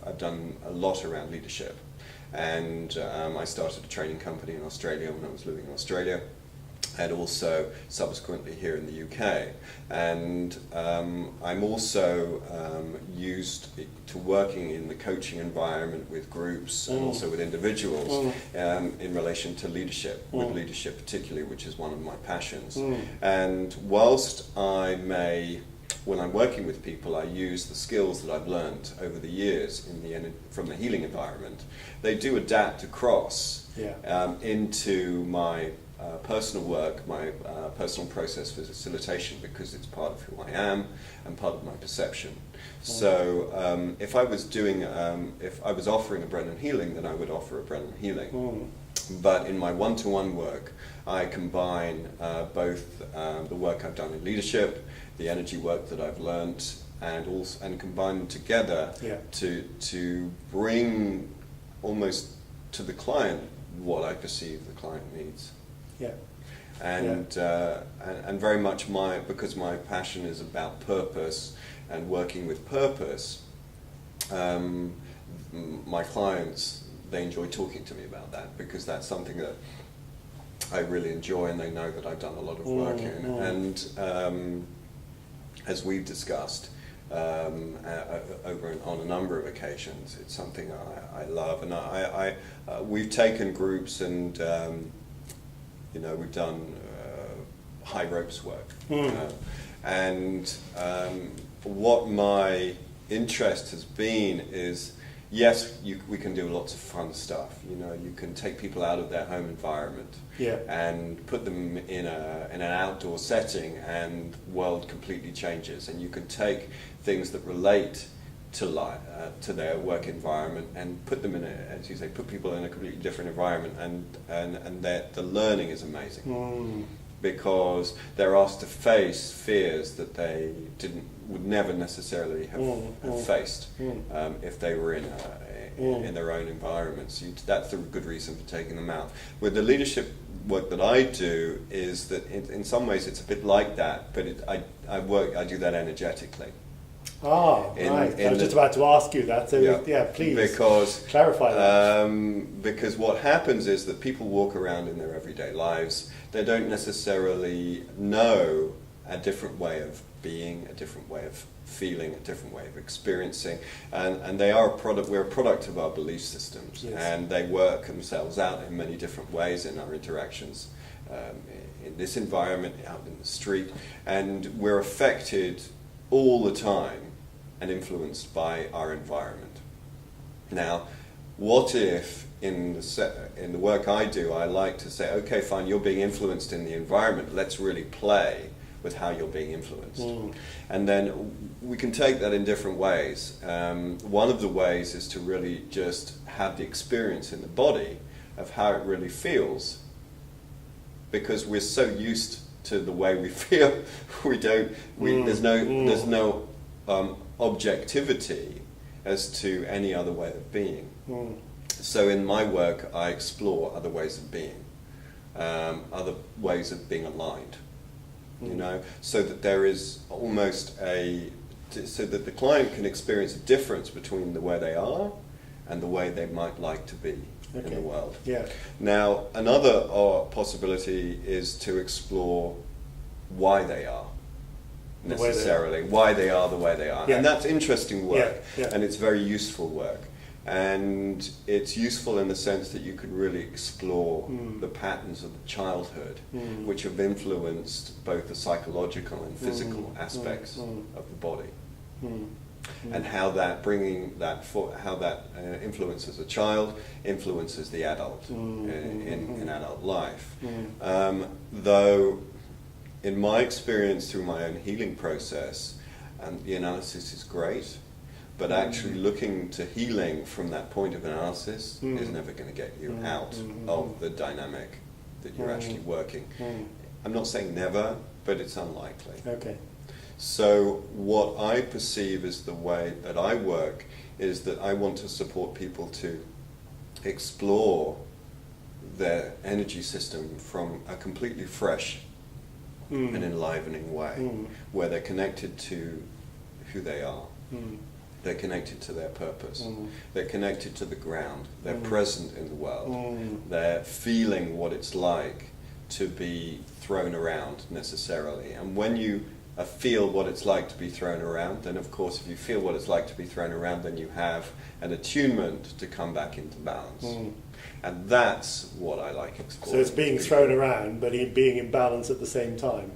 I've done a lot around leadership, and I started a training company in Australia when I was living in Australia, and also subsequently here in the UK. And I'm also used to working in the coaching environment with groups and also with individuals in relation to leadership, with leadership particularly, which is one of my passions. And whilst when I'm working with people, I use the skills that I've learned over the years from the healing environment. They do adapt across into my personal work, my personal process for facilitation, because it's part of who I am and part of my perception. So if I was offering a Brennan healing, then I would offer a Brennan healing. But in my one-to-one work, I combine both the work I've done in leadership, the energy work that I've learnt, and combine them together to bring almost to the client what I perceive the client needs. And very much because my passion is about purpose and working with purpose, my clients, they enjoy talking to me about that, because that's something that I really enjoy, and they know that I've done a lot of work in. And as we've discussed on a number of occasions, it's something I love, and we've taken groups and we've done high ropes work, and what my interest has been is, yes, we can do lots of fun stuff. You can take people out of their home environment and put them in an outdoor setting, and the world completely changes. And you can take things that relate to their work environment and put them as you say, put people in a completely different environment, and the learning is amazing. Because they're asked to face fears that they would never necessarily have faced if they were in their own environments. That's a good reason for taking them out. With the leadership work that I do, is that in some ways it's a bit like that, but I do that energetically. Right. I was just about to ask you that, so please clarify that. Because what happens is that people walk around in their everyday lives, they don't necessarily know a different way of being, a different way of feeling, a different way of experiencing, and we're a product of our belief systems, and they work themselves out in many different ways in our interactions in this environment, out in the street, and we're affected all the time and influenced by our environment. Now, what if in the work I do, I like to say, okay, fine, you're being influenced in the environment, let's really play with how you're being influenced. And then we can take that in different ways. One of the ways is to really just have the experience in the body of how it really feels, because we're so used to the way we feel, there's no objectivity as to any other way of being. So in my work, I explore other ways of being, other ways of being aligned, so that there is almost so that the client can experience a difference between the way they are and the way they might like to be in the world. Now, another possibility is to explore why they are necessarily, why they are the way they are. And that's interesting work, and it's very useful work. And it's useful in the sense that you can really explore the patterns of the childhood, which have influenced both the psychological and physical aspects of the body, and how that influences a child, influences the adult in adult life. Though, in my experience through my own healing process, and the analysis is great, but actually looking to healing from that point of analysis is never going to get you out of the dynamic that you're actually working. I'm not saying never, but it's unlikely. So what I perceive as the way that I work is that I want to support people to explore their energy system from a completely fresh and enlivening way, where they're connected to who they are. They're connected to their purpose. They're connected to the ground. They're present in the world. They're feeling what it's like to be thrown around necessarily. And when you feel what it's like to be thrown around, then of course if you feel what it's like to be thrown around, then you have an attunement to come back into balance. And that's what I like exploring. So it's being thrown around, but being in balance at the same time.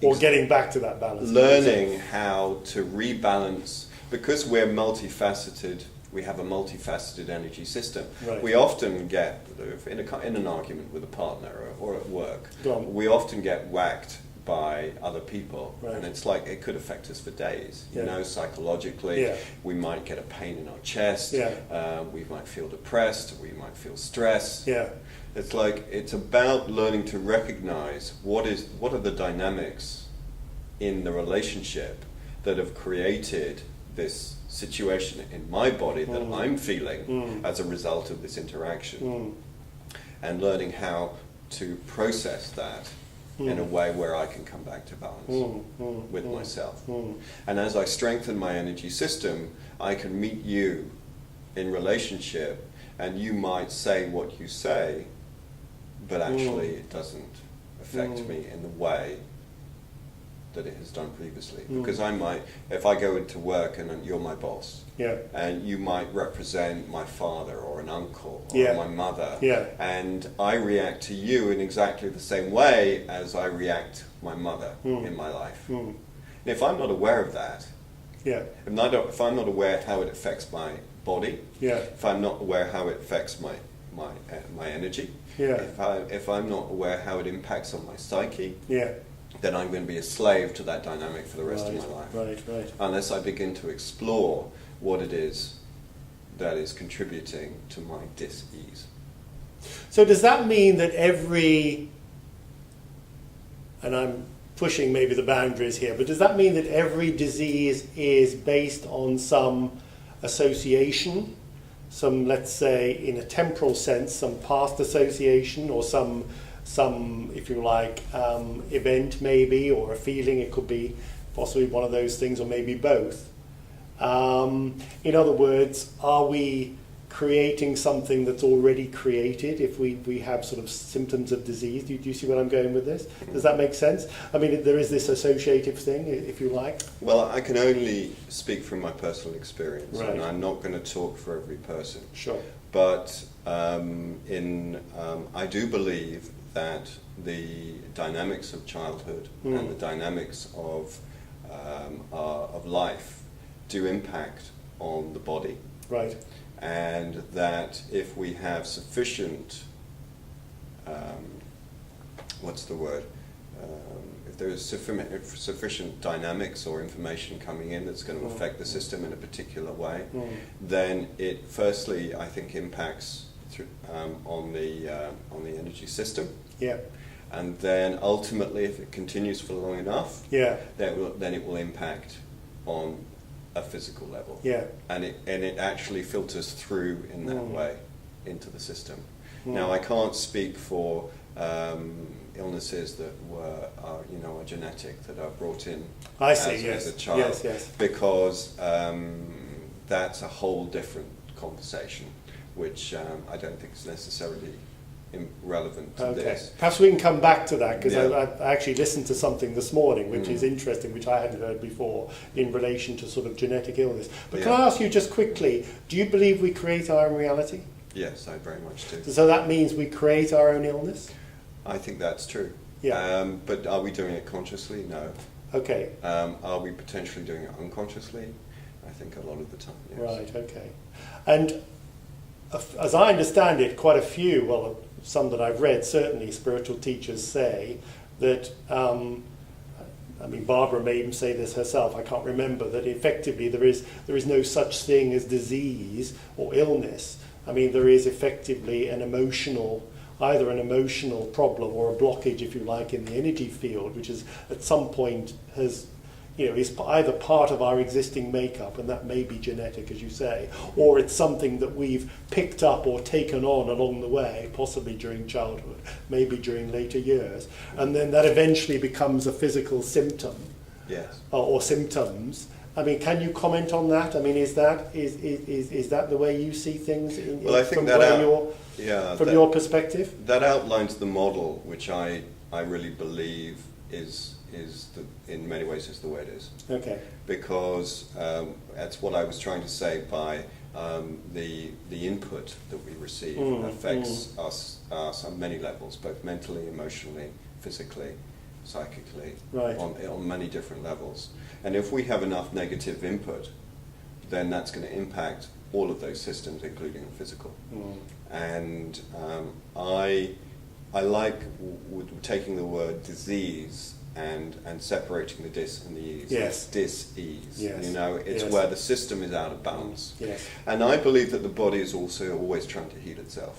Or getting back to that balance. Learning how to rebalance, because we're multifaceted, we have a multifaceted energy system. Right. We often get, in an argument with a partner or at work, we often get whacked by other people, and it's like it could affect us for days. You know, psychologically, we might get a pain in our chest. We might feel depressed. We might feel stress. It's like it's about learning to recognize what are the dynamics in the relationship that have created this situation in my body that I'm feeling as a result of this interaction, and learning how to process that in a way where I can come back to balance with myself. And as I strengthen my energy system, I can meet you in relationship, and you might say what you say, but actually it doesn't affect me in the way that it has done previously. Because I might, if I go into work and you're my boss, and you might represent my father or an uncle or my mother, and I react to you in exactly the same way as I react my mother in my life. And if I'm not aware of that, if I'm not aware how it affects my body, if I'm not aware how it affects my energy, if I'm not aware how it impacts on my psyche, then I'm going to be a slave to that dynamic for the rest of my life. Unless I begin to explore what it is that is contributing to my dis-ease. So does that mean that and I'm pushing maybe the boundaries here, but does that mean that every disease is based on some association, some, let's say, in a temporal sense, some past association, or some, if you like, event maybe, or a feeling? It could be possibly one of those things, or maybe both. In other words, are we creating something that's already created if we have sort of symptoms of disease? Do you see where I'm going with this? Does that make sense? I mean, there is this associative thing, if you like. Well, I can only speak from my personal experience, and I'm not going to talk for every person. Sure. But I do believe that the dynamics of childhood and the dynamics of life do impact on the body. Right. And that if we have sufficient, if there is sufficient dynamics or information coming in that's going to affect the system in a particular way, then it firstly, I think, impacts on the energy system. And then ultimately, if it continues for long enough, then it will impact on a physical level, and it actually filters through in that way into the system. Now, I can't speak for illnesses that are genetic, that are brought in as a child, because that's a whole different conversation, which I don't think is necessarily relevant to this. Perhaps we can come back to that, because I actually listened to something this morning which is interesting, which I hadn't heard before, in relation to sort of genetic illness. But can I ask you just quickly, do you believe we create our own reality? Yes, I very much do. So that means we create our own illness? I think that's true. But are we doing it consciously? No. Okay. Are we potentially doing it unconsciously? I think a lot of the time, yes. Right, okay. And as I understand it, quite a few, well, some that I've read, certainly spiritual teachers say that, Barbara may even say this herself, I can't remember, that effectively there is no such thing as disease or illness. I mean, there is effectively either an emotional problem or a blockage, if you like, in the energy field, which is at some point is either part of our existing makeup, and that may be genetic, as you say, or it's something that we've picked up or taken on along the way, possibly during childhood, maybe during later years, and then that eventually becomes a physical symptom, or symptoms, I mean, can you comment on that? I mean, is that the way you see things Well, I think from that from your perspective? That outlines the model, which I really believe is in many ways is the way it is. Okay. Because that's what I was trying to say by the input that we receive affects us on many levels, both mentally, emotionally, physically, psychically, right. on many different levels. And if we have enough negative input, then that's going to impact all of those systems, including the physical. And I like taking the word disease and separating the dis and the ease. Yes. Dis-ease. Yes. You know, it's Yes. where the system is out of balance. Yes. And I believe that the body is also always trying to heal itself.